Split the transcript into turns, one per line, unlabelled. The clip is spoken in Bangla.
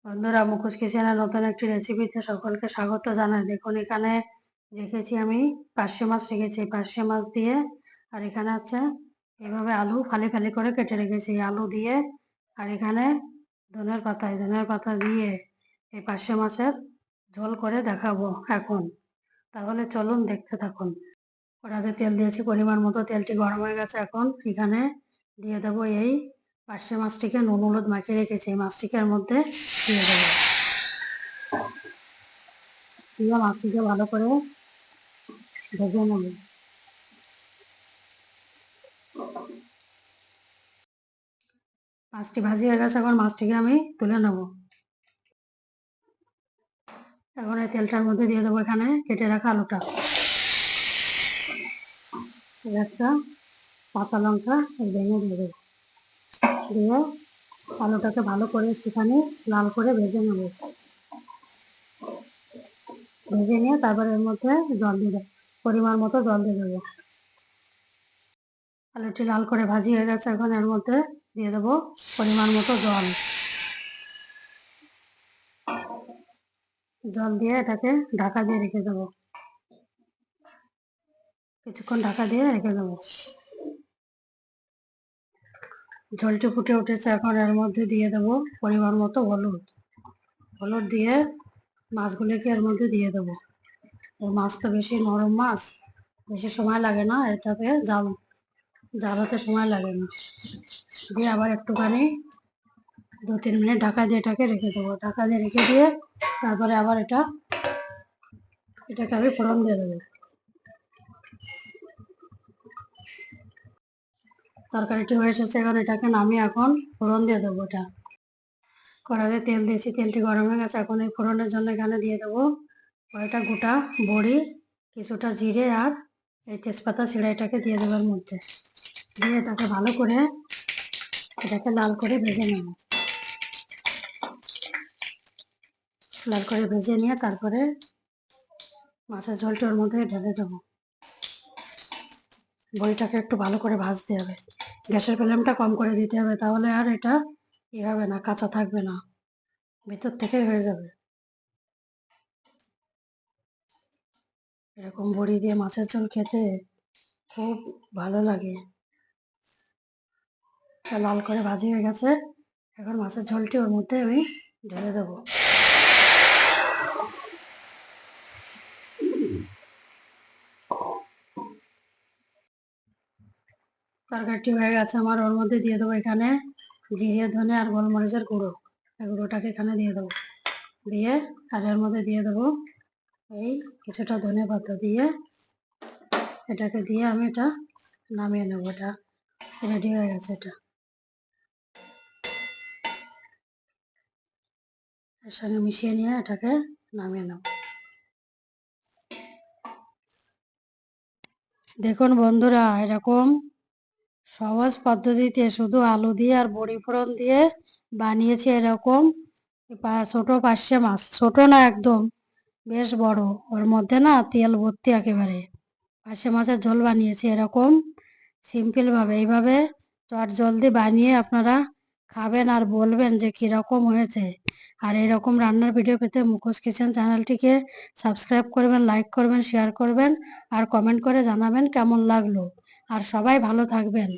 বন্ধুরা, মুখোশ কিচেনের নতুন একটি রেসিপিতে সকলকে স্বাগত জানাই। দেখুন, এখানে রেখেছি আমি পার্শে মাছ রেখেছি। পার্শে মাছ দিয়ে আর এখানে আছে এভাবে আলু ফালি ফালি করে কেটে রেখেছি আলু দিয়ে। আর এখানে ধনের পাতা দিয়ে এই পার্শে মাছের ঝোল করে দেখাবো এখন। তাহলে চলুন দেখতে থাকুন। কড়াতে তেল দিয়েছি পরিমাণ মতো, তেলটি গরম হয়ে গেছে। এখন এখানে দিয়ে দেবো এই পার্শে মাছটিকে নুন হলুদ মাখিয়ে রেখেছি, এই মাছটিকে এর মধ্যে দিয়ে দেবো। দিয়ে মাছটিকে ভালো করে ভেজে নেব। মাছটি ভাজি হয়ে গেছে, এখন মাছটিকে আমি তুলে নেব। এখন এই তেলটার মধ্যে দিয়ে দেবো এখানে কেটে রাখা আলুটা, একটা কাঁচা লঙ্কা ভেঙে দিয়ে দেবো। দিয়ে আলুটাকে ভালো করে একটুখানি লাল করে ভেজে নেব। ভেজে নিয়ে তারপরে এর মধ্যে জল দিয়ে দেবো, পরিমাণ মতো জল দিয়ে দেবো। আলুটি লাল করে ভাজি হয়ে গেছে, এখন এর মধ্যে দিয়ে দেবো পরিমাণ মতো জল। জল দিয়ে এটাকে ঢাকা দিয়ে রেখে দেবো, কিছুক্ষণ ঢাকা দিয়ে রেখে দেবো। ঝোলটি ফুটে উঠেছে, এখন এর মধ্যে দিয়ে দেবো পরিমাণ মতো হলুদ। হলুদ দিয়ে মাছগুলিকে এর মধ্যে দিয়ে দেবো। এই মাছ তো বেশি নরম মাছ, বেশি সময় লাগে না, এটাতে জাল হতে সময় লাগে না। দিয়ে আবার একটুখানি 2-3 মিনিট ঢাকা দিয়ে এটাকে রেখে দেবো। ঢাকা দিয়ে রেখে দিয়ে তারপরে আবার এটাকে আমি ফোড়ন দিয়ে দেবো। তরকারিটি হয়ে এসেছে, এখন এটাকে নামিয়ে এখন ফোড়ন দিয়ে দেবো। এটা কড়াইতে তেল দিয়েছি, তেলটি গরম হয়ে গেছে। এখন এই ফোড়নের জন্য এখানে দিয়ে দেবো কয়েকটা গোটা বড়ি, কিছুটা জিরে আর এই তেজপাতা ছিঁড়া এটাকে দিয়ে দেওয়ার মধ্যে। দিয়ে এটাকে ভালো করে এটাকে লাল করে ভেজে নেব। লাল করে ভেজে নিয়ে তারপরে মাছের ঝোলটা ওর মধ্যে ঢেলে দেবো। বড়িটাকে একটু ভালো করে ভাজতে হবে, গ্যাসের ফ্লেমটা কম করে দিতে হবে, তাহলে আর এটা হবে না, কাঁচা থাকবে না, ভিতর থেকে হয়ে যাবে। এরকম বড়ি দিয়ে মাছের ঝোল খেতে খুব ভালো লাগে। লাল করে ভাজি হয়ে গেছে, এখন মাছের ঝোলটি ওর মধ্যে আমি ঢেলে দেবো। তরকারিটি হয়ে গেছে আমার, ওর মধ্যে দিয়ে দেবো এখানে জিরে ধনে আর গোলমরিচের গুঁড়ো। এই গুঁড়োটাকে এখানে দিয়ে দেবো। দিয়ে আর এর মধ্যে দিয়ে দেবো এই কিছুটা ধনে পাতা দিয়ে এটাকে দিয়ে আমি এটা নামিয়ে নেবো। এটা রেডি হয়ে গেছে। এটা এর সঙ্গে মিশিয়ে নিয়ে এটাকে নামিয়ে নেব। দেখুন বন্ধুরা, এরকম সহজ পদ্ধতিতে শুধু আলু দিয়ে আর বড়ি ফোড়ন দিয়ে বানিয়েছি এরকম ছোট পার্শে মাছ। ছোট না, একদম বেশ বড়, ওর মধ্যে না তেল ভর্তি একেবারে। পার্শে মাছের ঝোল বানিয়েছি এরকম সিম্পলভাবে। এইভাবে চট জলদি বানিয়ে আপনারা খাবেন আর বলবেন যে কীরকম হয়েছে। আর এরকম রান্নার ভিডিও পেতে মুখোশ কিচেন চ্যানেলটিকে সাবস্ক্রাইব করবেন, লাইক করবেন, শেয়ার করবেন আর কমেন্ট করে জানাবেন কেমন লাগলো। আর সবাই ভালো থাকবেন।